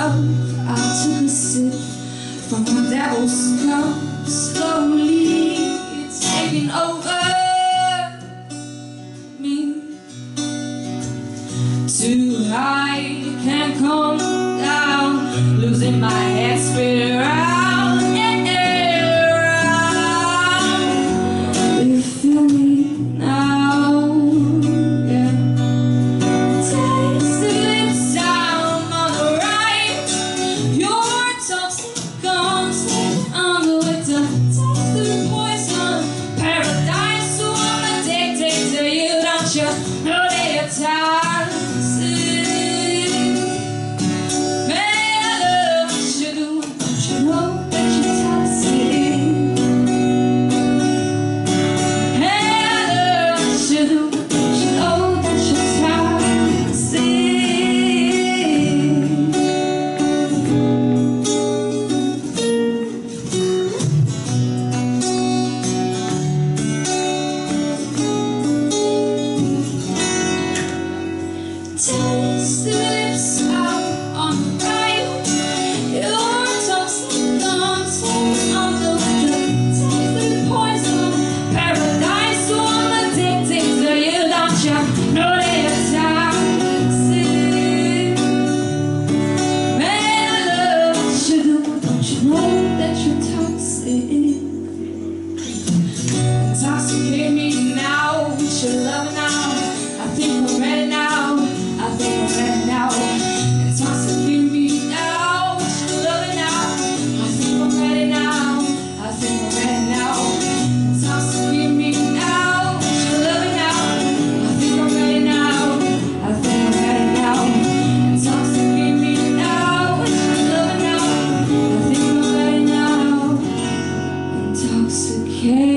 love, I took a sip from the devil's cup. Slowly it's taking over me. Too high, can't come down, losing my head, spin around, around. Do you feel me now? Yeah. Taste the lips down on the right. Your toxic concept on the victim. Taste the poison, paradise. So I'm addicted to you, don't you know that you're tired? Taste the lips out on the right. Your toxic concept on the left. Taste the poison, paradise. So I'm addicted to you, don't you know that you're toxic? Man, I love what you do, don't you know that you're toxic? Intoxicate me now with your love now. I think I'm ready now. I think I'm ready now. Intoxicate me now with your love now. I think I'm ready now. I think I'm ready now. Intoxicate me now with your love now. I think I'm ready now. I think I'm ready now. Intoxicate me now with your love now. I think I'm ready now. Intoxicate.